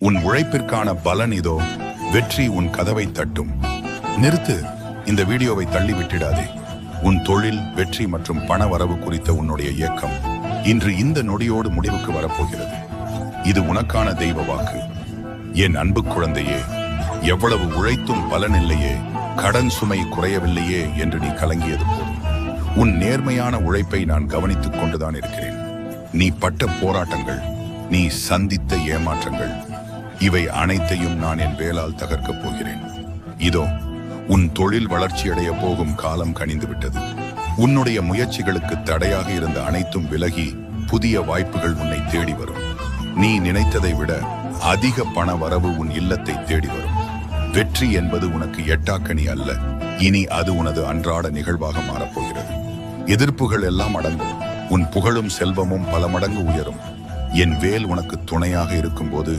உன் உழைப்பிற்கான பலன் இதோ. வெற்றி உன் கதவை தட்டும். நிறுத்து, இந்த வீடியோவை தள்ளி விட்டிடாதே. உன் தொழில், வெற்றி மற்றும் பண வரவு குறித்த உன்னுடைய இயக்கம் இன்று இந்த நொடியோடு முடிவுக்கு வரப்போகிறது. இது உனக்கான தெய்வ வாக்கு. என் அன்பு குழந்தையே, எவ்வளவு உழைத்தும் பலன் இல்லையே, கடன் சுமை குறையவில்லையே என்று நீ கலங்கியது போதும். உன் நேர்மையான உழைப்பை நான் கவனித்துக் கொண்டுதான் இருக்கிறேன். நீ பட்ட போராட்டங்கள், நீ சந்தித்த ஏமாற்றங்கள், இவை அனைத்தையும் நான் என் வேலால் தகர்க்கப் போகிறேன். இதோ உன் தொழில் வளர்ச்சியடைய போகும் காலம் கனிந்து விட்டது. உன்னுடைய முயற்சிகளுக்கு தடையாக இருந்த அனைத்தும் விலகி புதிய வாய்ப்புகள் உன்னை தேடி வரும். நீ நினைத்ததை விட அதிக பண வரவு உன் இல்லத்தை தேடி வரும். வெற்றி என்பது உனக்கு எட்டாக்கணி அல்ல, இனி அது உனது அன்றாட நிகழ்வாக மாறப்போகிறது. எதிர்ப்புகள் எல்லாம் அடங்கும். உன் புகழும் செல்வமும் பல மடங்கு உயரும். என் வேல் உனக்கு துணையாக இருக்கும்போது